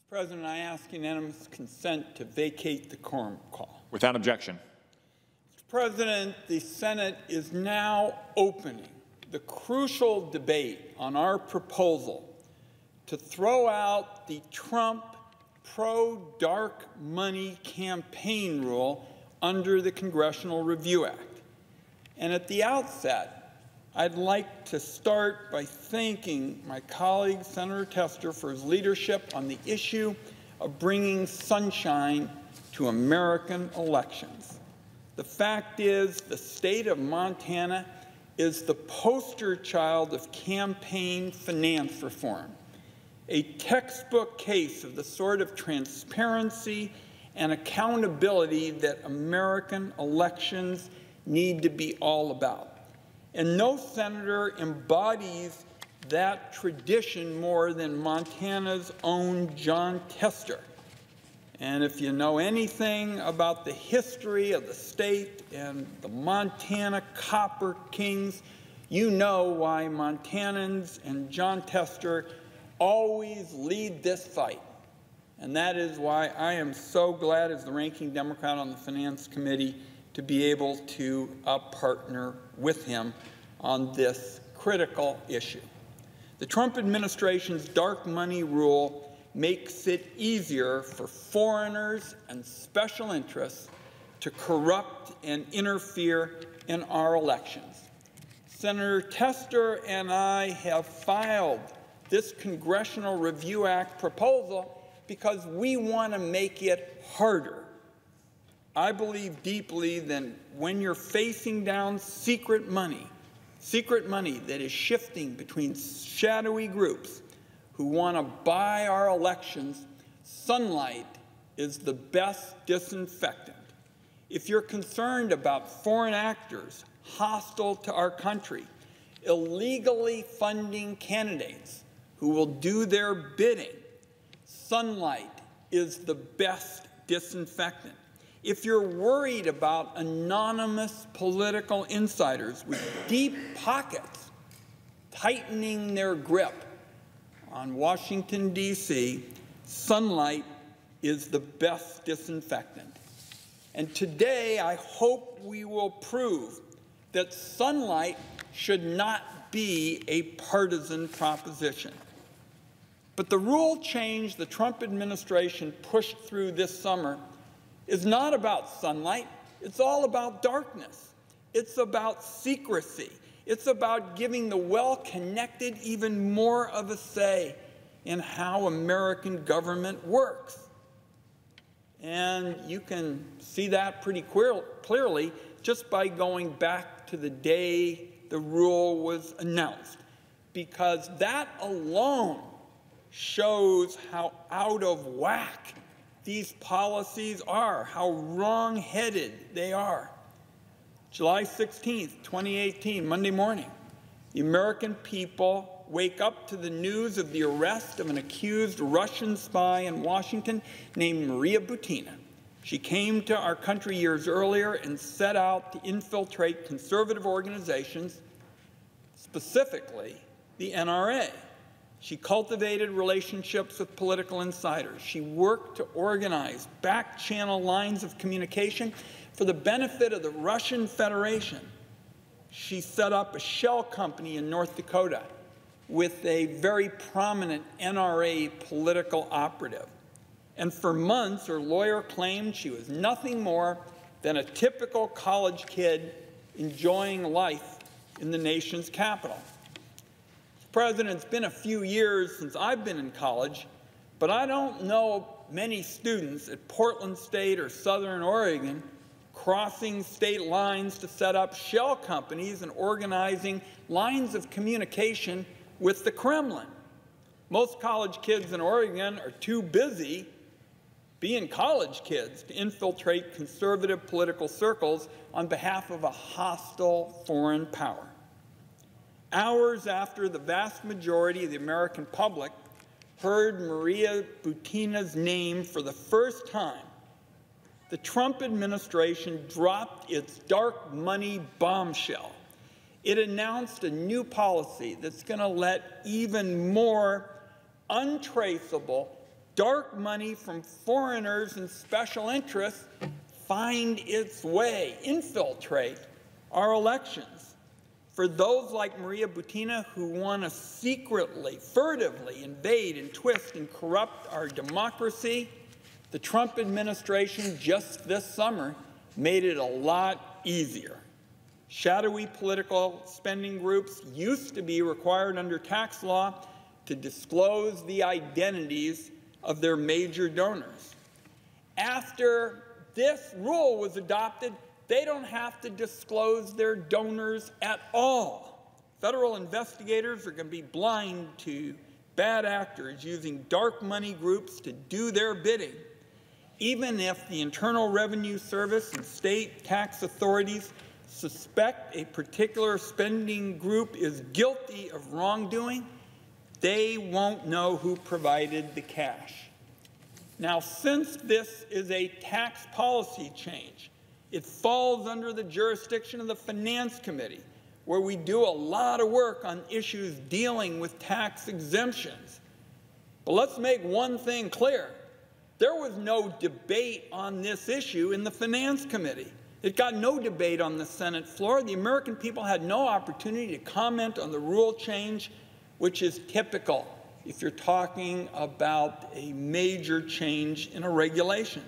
President, I ask unanimous consent to vacate the quorum call. Without objection. Mr. President, the Senate is now opening the crucial debate on our proposal to throw out the Trump pro-dark money campaign rule under the Congressional Review Act. And at the outset, I'd like to start by thanking my colleague, Senator Tester, for his leadership on the issue of bringing sunshine to American elections. The fact is, the state of Montana is the poster child of campaign finance reform, a textbook case of the sort of transparency and accountability that American elections need to be all about. And no senator embodies that tradition more than Montana's own John Tester. And if you know anything about the history of the state and the Montana Copper Kings, you know why Montanans and John Tester always lead this fight. And that is why I am so glad, as the ranking Democrat on the Finance Committee, to be able to partner with him on this critical issue. The Trump administration's dark money rule makes it easier for foreigners and special interests to corrupt and interfere in our elections. Senator Tester and I have filed this Congressional Review Act proposal because we want to make it harder. I believe deeply that when you're facing down secret money that is shifting between shadowy groups who want to buy our elections, sunlight is the best disinfectant. If you're concerned about foreign actors hostile to our country, illegally funding candidates who will do their bidding, sunlight is the best disinfectant. If you're worried about anonymous political insiders with deep pockets tightening their grip on Washington, D.C., sunlight is the best disinfectant. And today, I hope we will prove that sunlight should not be a partisan proposition. But the rule change the Trump administration pushed through this summer is not about sunlight. It's all about darkness. It's about secrecy. It's about giving the well-connected even more of a say in how American government works. And you can see that pretty clearly just by going back to the day the rule was announced, because that alone shows how out of whack these policies are, how wrong-headed they are. July 16th, 2018, Monday morning, the American people wake up to the news of the arrest of an accused Russian spy in Washington named Maria Butina. She came to our country years earlier and set out to infiltrate conservative organizations, specifically the NRA. She cultivated relationships with political insiders. She worked to organize back-channel lines of communication for the benefit of the Russian Federation. She set up a shell company in North Dakota with a very prominent NRA political operative. And for months, her lawyer claimed she was nothing more than a typical college kid enjoying life in the nation's capital. President, it's been a few years since I've been in college, but I don't know many students at Portland State or Southern Oregon crossing state lines to set up shell companies and organizing lines of communication with the Kremlin. Most college kids in Oregon are too busy being college kids to infiltrate conservative political circles on behalf of a hostile foreign power. Hours after the vast majority of the American public heard Maria Butina's name for the first time, the Trump administration dropped its dark money bombshell. It announced a new policy that's going to let even more untraceable, dark money from foreigners and special interests find its way, infiltrate our elections. For those like Maria Butina who want to secretly, furtively invade and twist and corrupt our democracy, the Trump administration just this summer made it a lot easier. Shadowy political spending groups used to be required under tax law to disclose the identities of their major donors. After this rule was adopted, they don't have to disclose their donors at all. Federal investigators are going to be blind to bad actors using dark money groups to do their bidding. Even if the Internal Revenue Service and state tax authorities suspect a particular spending group is guilty of wrongdoing, they won't know who provided the cash. Now, since this is a tax policy change, it falls under the jurisdiction of the Finance Committee, where we do a lot of work on issues dealing with tax exemptions. But let's make one thing clear. There was no debate on this issue in the Finance Committee. It got no debate on the Senate floor. The American people had no opportunity to comment on the rule change, which is typical if you're talking about a major change in a regulation.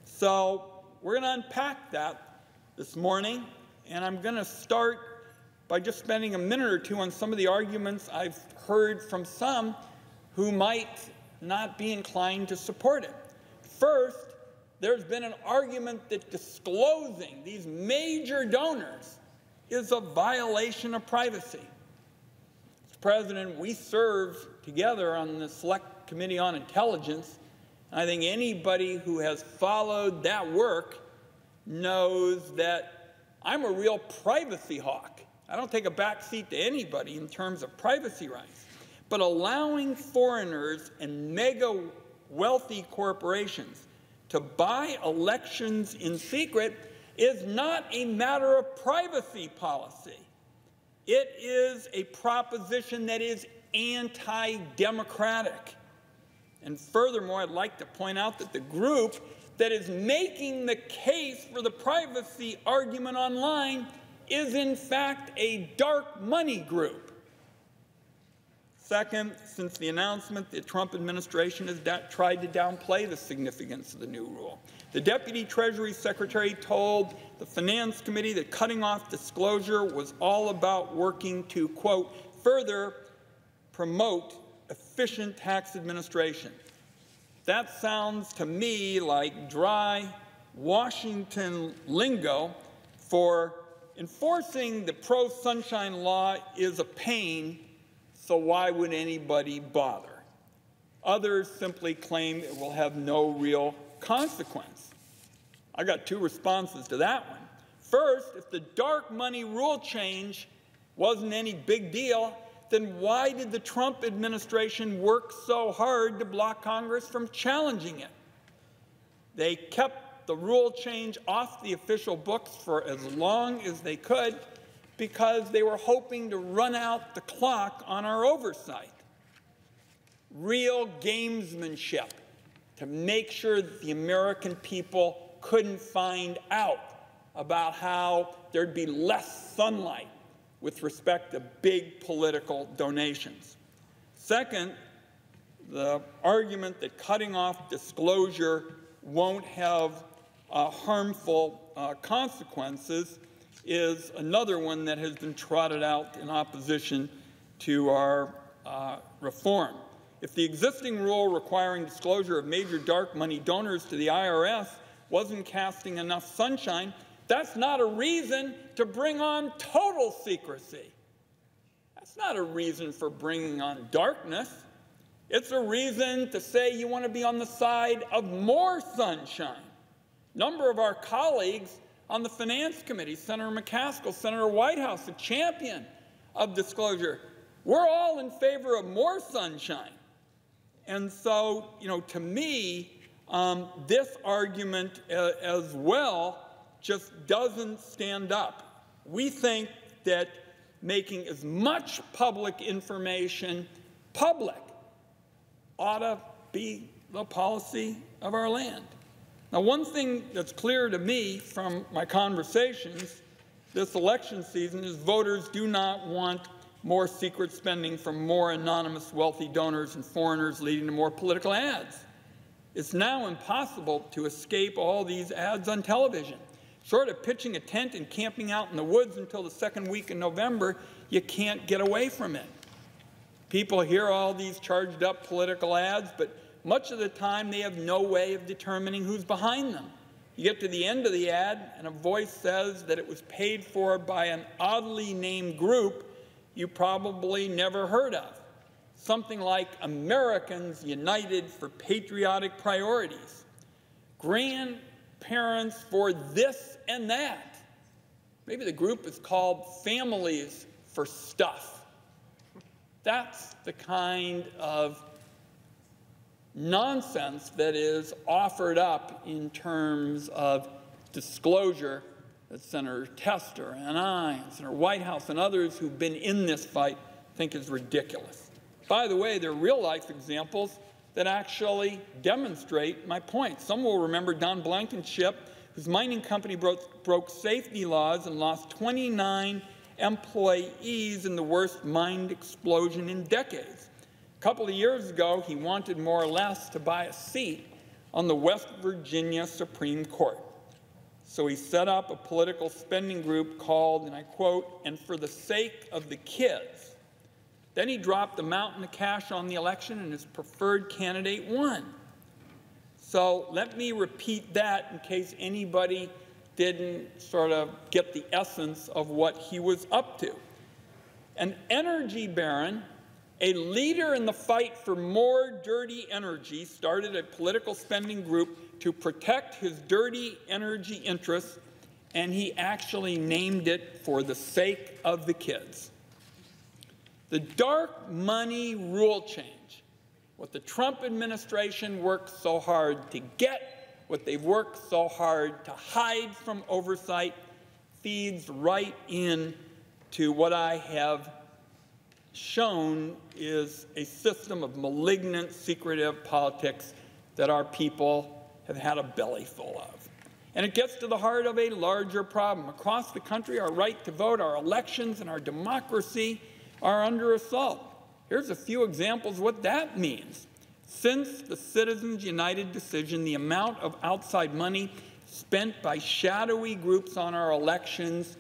So we're going to unpack that this morning, and I'm going to start by just spending a minute or two on some of the arguments I've heard from some who might not be inclined to support it. First, there's been an argument that disclosing these major donors is a violation of privacy. Mr. President, we serve together on the Select Committee on Intelligence. I think anybody who has followed that work knows that I'm a real privacy hawk. I don't take a back seat to anybody in terms of privacy rights. But allowing foreigners and mega wealthy corporations to buy elections in secret is not a matter of privacy policy. It is a proposition that is anti-democratic. And furthermore, I'd like to point out that the group that is making the case for the privacy argument online is in fact a dark money group. Second, since the announcement, the Trump administration has tried to downplay the significance of the new rule. The Deputy Treasury Secretary told the Finance Committee that cutting off disclosure was all about working to, quote, further promote efficient tax administration. That sounds to me like dry Washington lingo for enforcing the pro-sunshine law is a pain, so why would anybody bother? Others simply claim it will have no real consequence. I got two responses to that one. First, if the dark money rule change wasn't any big deal, then why did the Trump administration work so hard to block Congress from challenging it? They kept the rule change off the official books for as long as they could because they were hoping to run out the clock on our oversight. Real gamesmanship to make sure that the American people couldn't find out about how there'd be less sunlight with respect to big political donations. Second, the argument that cutting off disclosure won't have harmful consequences is another one that has been trotted out in opposition to our reform. If the existing rule requiring disclosure of major dark money donors to the IRS wasn't casting enough sunshine, that's not a reason to bring on total secrecy. That's not a reason for bringing on darkness. It's a reason to say you want to be on the side of more sunshine. A number of our colleagues on the Finance Committee, Senator McCaskill, Senator Whitehouse, a champion of disclosure. We're all in favor of more sunshine. And so, to me, this argument as well just doesn't stand up. We think that making as much public information public ought to be the policy of our land. Now, one thing that's clear to me from my conversations this election season is voters do not want more secret spending from more anonymous wealthy donors and foreigners leading to more political ads. It's now impossible to escape all these ads on television. Short of pitching a tent and camping out in the woods until the second week in November, you can't get away from it. People hear all these charged up political ads, but much of the time they have no way of determining who's behind them. You get to the end of the ad and a voice says that it was paid for by an oddly named group you probably never heard of. Something like Americans United for Patriotic Priorities. Grandparents for this and that. Maybe the group is called Families for Stuff. That's the kind of nonsense that is offered up in terms of disclosure that Senator Tester and I, and Senator Whitehouse and others who've been in this fight think is ridiculous. By the way, there are real-life examples that actually demonstrate my point. Some will remember Don Blankenship, whose mining company broke safety laws and lost 29 employees in the worst mine explosion in decades. A couple of years ago, he wanted more or less to buy a seat on the West Virginia Supreme Court. So he set up a political spending group called, and I quote, "and for the sake of the kids." Then he dropped a mountain of cash on the election and his preferred candidate won. So let me repeat that in case anybody didn't sort of get the essence of what he was up to. An energy baron, a leader in the fight for more dirty energy, started a political spending group to protect his dirty energy interests, and he actually named it "For the Sake of the Kids." The dark money rule change, what the Trump administration worked so hard to get, what they've worked so hard to hide from oversight, feeds right in to what I have shown is a system of malignant, secretive politics that our people have had a belly full of. And it gets to the heart of a larger problem. Across the country, our right to vote, our elections, and our democracy are under assault. Here's a few examples of what that means. Since the Citizens United decision, the amount of outside money spent by shadowy groups on our elections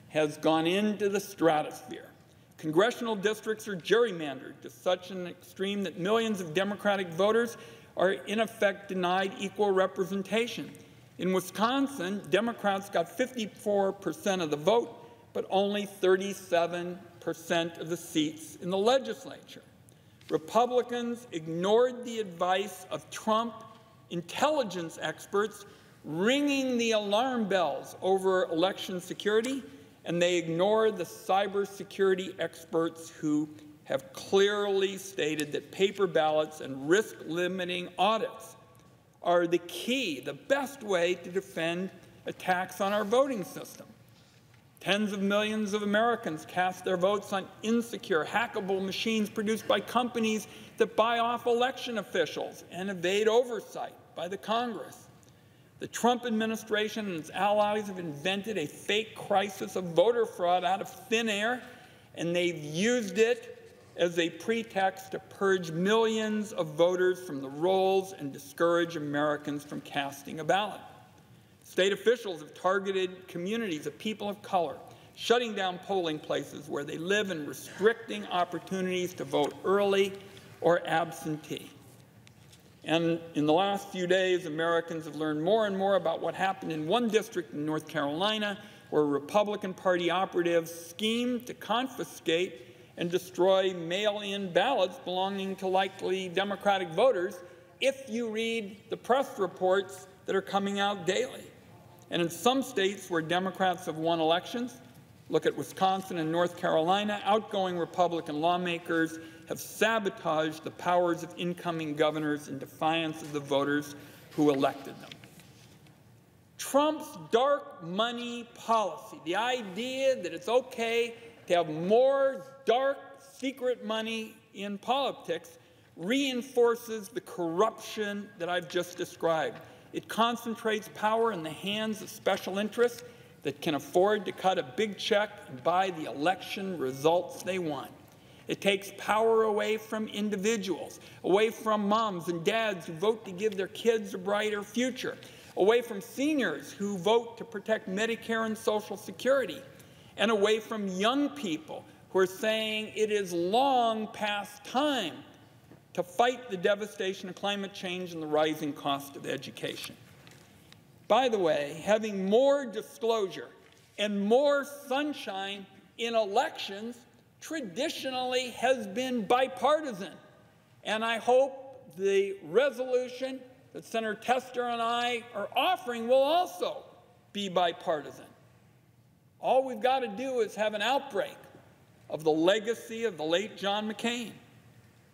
has gone into the stratosphere. Congressional districts are gerrymandered to such an extreme that millions of Democratic voters are in effect denied equal representation. In Wisconsin, Democrats got 54% of the vote, but only 37% of the seats in the legislature. Republicans ignored the advice of Trump intelligence experts ringing the alarm bells over election security, and they ignored the cybersecurity experts who have clearly stated that paper ballots and risk-limiting audits are the key, the best way to defend attacks on our voting system. Tens of millions of Americans cast their votes on insecure, hackable machines produced by companies that buy off election officials and evade oversight by the Congress. The Trump administration and its allies have invented a fake crisis of voter fraud out of thin air, and they've used it as a pretext to purge millions of voters from the rolls and discourage Americans from casting a ballot. State officials have targeted communities of people of color, shutting down polling places where they live and restricting opportunities to vote early or absentee. And in the last few days, Americans have learned more and more about what happened in one district in North Carolina, where Republican Party operatives schemed to confiscate and destroy mail-in ballots belonging to likely Democratic voters, if you read the press reports that are coming out daily. And in some states where Democrats have won elections, look at Wisconsin and North Carolina, outgoing Republican lawmakers have sabotaged the powers of incoming governors in defiance of the voters who elected them. Trump's dark money policy, the idea that it's okay to have more dark, secret money in politics, reinforces the corruption that I've just described. It concentrates power in the hands of special interests that can afford to cut a big check and buy the election results they want. It takes power away from individuals, away from moms and dads who vote to give their kids a brighter future, away from seniors who vote to protect Medicare and Social Security, and away from young people who are saying it is long past time to fight the devastation of climate change and the rising cost of education. By the way, having more disclosure and more sunshine in elections traditionally has been bipartisan, and I hope the resolution that Senator Tester and I are offering will also be bipartisan. All we've got to do is have an outbreak of the legacy of the late John McCain.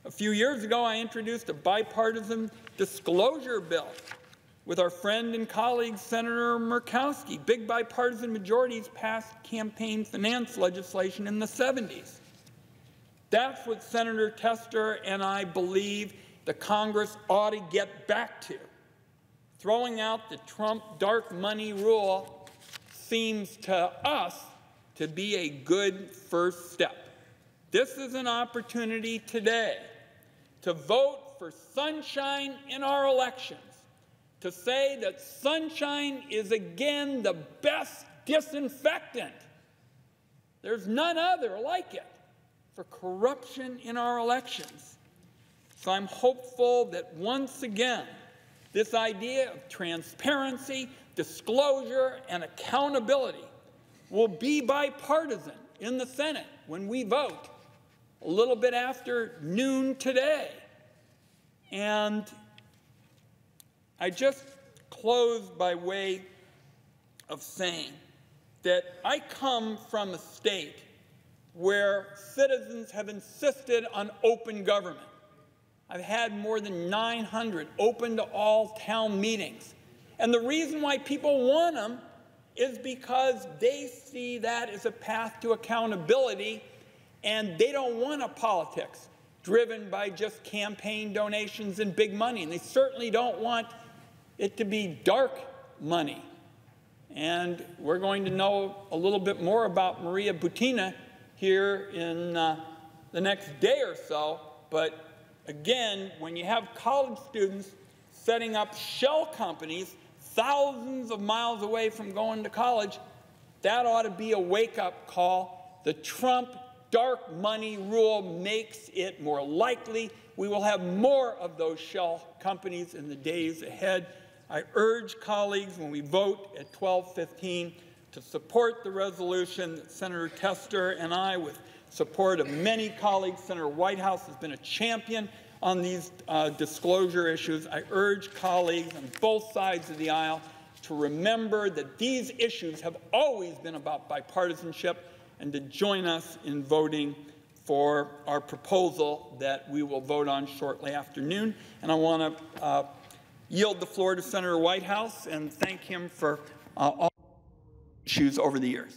A few years ago, I introduced a bipartisan disclosure bill with our friend and colleague, Senator Murkowski. Big bipartisan majorities passed campaign finance legislation in the 70s. That's what Senator Tester and I believe the Congress ought to get back to. Throwing out the Trump dark money rule seems to us to be a good first step. This is an opportunity today to vote for sunshine in our elections, to say that sunshine is again the best disinfectant. There's none other like it for corruption in our elections. So I'm hopeful that once again, this idea of transparency, disclosure, and accountability will be bipartisan in the Senate when we vote a little bit after noon today. And I just close by way of saying that I come from a state where citizens have insisted on open government. I've had more than 900 open to all town meetings. And the reason why people want them is because they see that as a path to accountability, and they don't want a politics driven by just campaign donations and big money. And they certainly don't want it to be dark money. And we're going to know a little bit more about Maria Butina here in the next day or so. But again, when you have college students setting up shell companies thousands of miles away from going to college, that ought to be a wake-up call. The Trump dark money rule makes it more likely we will have more of those shell companies in the days ahead. I urge colleagues, when we vote at 12:15, to support the resolution that Senator Tester and I, with support of many colleagues, Senator Whitehouse has been a champion on these disclosure issues. I urge colleagues on both sides of the aisle to remember that these issues have always been about bipartisanship, and to join us in voting for our proposal that we will vote on shortly after noon. And I want to yield the floor to Senator Whitehouse and thank him for all issues over the years.